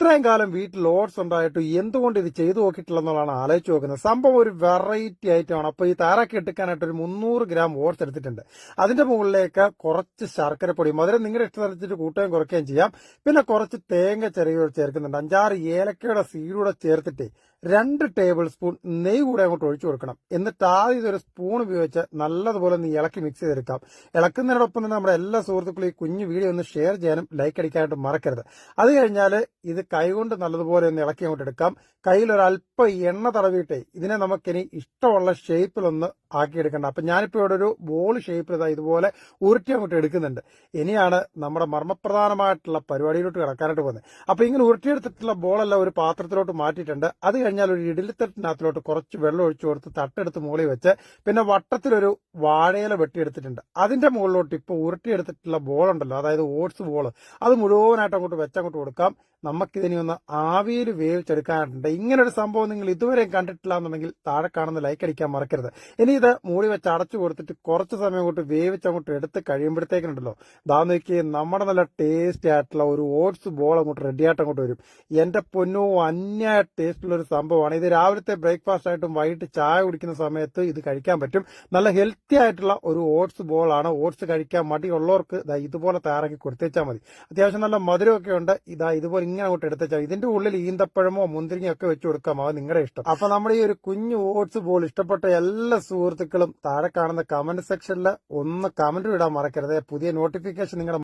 ഇത്രയും കാലം വീട്ടിൽ ഓട്സ് ഉണ്ടായിട്ട് എന്തുകൊണ്ട് ഇത് ചെയ്തു നോക്കിയിട്ടില്ലെന്നുള്ളതാണ് ആലോചിച്ച് നോക്കുന്നത്. സംഭവം ഒരു വെറൈറ്റി ഐറ്റമാണ്. അപ്പോൾ ഈ തയ്യാറാക്കി എടുക്കാനായിട്ട് ഒരു 300 ഗ്രാം ഓട്സ് എടുത്തിട്ടുണ്ട്. അതിന്റെ മുകളിലേക്ക് കുറച്ച് ശർക്കരപ്പൊടി, മധുരം നിങ്ങളുടെ ഇഷ്ടമനുസരിച്ച് കൂട്ടുകയും കുറയ്ക്കുകയും ചെയ്യാം. പിന്നെ കുറച്ച് തേങ്ങ ചെറിയ ചേർക്കുന്നുണ്ട്. 5-6 ഏലക്കയുടെ സീഡൂടെ ചേർത്തിട്ട് 2 ടേബിൾ സ്പൂൺ നെയ്യ് കൂടെ അങ്ങോട്ട് ഒഴിച്ചു കൊടുക്കണം. എന്നിട്ട് ആദ്യം ഇതൊരു സ്പൂൺ ഉപയോഗിച്ച് നല്ലതുപോലെ ഒന്ന് ഇളക്കി മിക്സ് ചെയ്തെടുക്കാം. ഇളക്കുന്നതിനോടൊപ്പം തന്നെ നമ്മുടെ എല്ലാ സുഹൃത്തുക്കളും ഈ കുഞ്ഞു വീഡിയോ ഒന്ന് ഷെയർ ചെയ്യാനും ലൈക്ക് അടിക്കാനായിട്ട് മറക്കരുത്. അത് കഴിഞ്ഞാൽ ഇത് കൈകൊണ്ട് നല്ലതുപോലെ ഒന്ന് ഇളക്കി അങ്ങോട്ട് എടുക്കാം. കയ്യിൽ ഒരല്പം എണ്ണ തടവിയിട്ടേ ഇതിനെ നമുക്കിനി ഇഷ്ടമുള്ള ഷേപ്പിലൊന്ന് ആക്കിയെടുക്കേണ്ട. അപ്പം ഞാനിപ്പോൾ ഇവിടെ ഒരു ബോൾ ഷേപ്പിൽ ഇതുപോലെ ഉരുട്ടി അങ്ങോട്ട് എടുക്കുന്നുണ്ട്. ഇനിയാണ് നമ്മുടെ മർമ്മപ്രധാനമായിട്ടുള്ള പരിപാടിയിലോട്ട് കിടക്കാനായിട്ട് പോകുന്നത്. അപ്പോൾ ഇങ്ങനെ ഉരുട്ടിയെടുത്തിട്ടുള്ള ബോളെല്ലാം ഒരു പാത്രത്തിലോട്ട് മാറ്റിയിട്ടുണ്ട്. അത് കഴിഞ്ഞാൽ ഒരു ഇഡലിത്തട്ടിനകത്തിലോട്ട് കുറച്ച് വെള്ളം ഒഴിച്ചു കൊടുത്ത് തട്ടെടുത്ത് മുകളിൽ വെച്ച് പിന്നെ വട്ടത്തിലൊരു വാഴയില വെട്ടിയെടുത്തിട്ടുണ്ട്. അതിന്റെ മുകളിലോട്ട് ഇപ്പോൾ ഉരുട്ടിയെടുത്തിട്ടുള്ള ബോൾ ഉണ്ടല്ലോ, അതായത് ഓട്സ് ബോൾ, അത് മുഴുവനായിട്ട് അങ്ങോട്ട് വെച്ചങ്ങോട്ട് കൊടുക്കാം. നമുക്കിതിനെ ഒന്ന് ആവിയിൽ വേവിച്ചെടുക്കാനായിട്ടുണ്ട്. ഇങ്ങനെ ഒരു സംഭവം നിങ്ങൾ ഇതുവരെയും കണ്ടിട്ടില്ല എന്നുണ്ടെങ്കിൽ താഴെ കാണുന്ന ലൈക്ക് അടിക്കാൻ മറക്കരുത്. ഇനി ഇത് മൂടി വെച്ച് അടച്ചു കൊടുത്തിട്ട് കുറച്ച് സമയം കൊണ്ട് വേവിച്ചങ്ങോട്ട് എടുത്ത് കഴിയുമ്പോഴത്തേക്കുണ്ടല്ലോ, ദാ നോക്കി നമ്മുടെ നല്ല ടേസ്റ്റി ആയിട്ടുള്ള ഒരു ഓട്സ് ബോൾ അങ്ങോട്ട് റെഡിയായിട്ട് അങ്ങോട്ട് വരും. എന്റെ പൊന്നോ, അന്യായ ടേസ്റ്റുള്ള ഒരു സംഭവമാണ് ഇത്. രാവിലത്തെ ബ്രേക്ക്ഫാസ്റ്റ് ആയിട്ടും വൈകിട്ട് ചായ കുടിക്കുന്ന സമയത്ത് ഇത് കഴിക്കാൻ പറ്റും. നല്ല ഹെൽത്തി ആയിട്ടുള്ള ഒരു ഓട്സ് ബോളാണ്. ഓട്സ് കഴിക്കാൻ മടിയുള്ളവർക്ക് ഇതുപോലെ തയ്യാറാക്കി കൊടുത്തേച്ചാൽ മതി. അത്യാവശ്യം നല്ല മധുരമൊക്കെ ഉണ്ട്. ഇതുപോലെ ഇങ്ങനെ അങ്ങോട്ട് എടുത്തേച്ചാൽ ഇതിന്റെ ഉള്ളിൽ ഈന്തപ്പഴമോ മുന്തിരിങ്ങയോ ഒക്കെ വെച്ച് കൊടുക്കാം. അത് നിങ്ങളുടെ ഇഷ്ടം. അപ്പൊ നമ്മുടെ ഈ ഒരു കുഞ്ഞു ഓട്സ് ബോൾ ഇഷ്ടപ്പെട്ട എല്ലാ സുഹൃത്തുക്കളും താഴെ കാണുന്ന കമന്റ് സെക്ഷനിൽ ഒന്ന് കമന്റ് ഇടാൻ മറക്കരുത്. പുതിയ നോട്ടിഫിക്കേഷൻ നിങ്ങളുടെ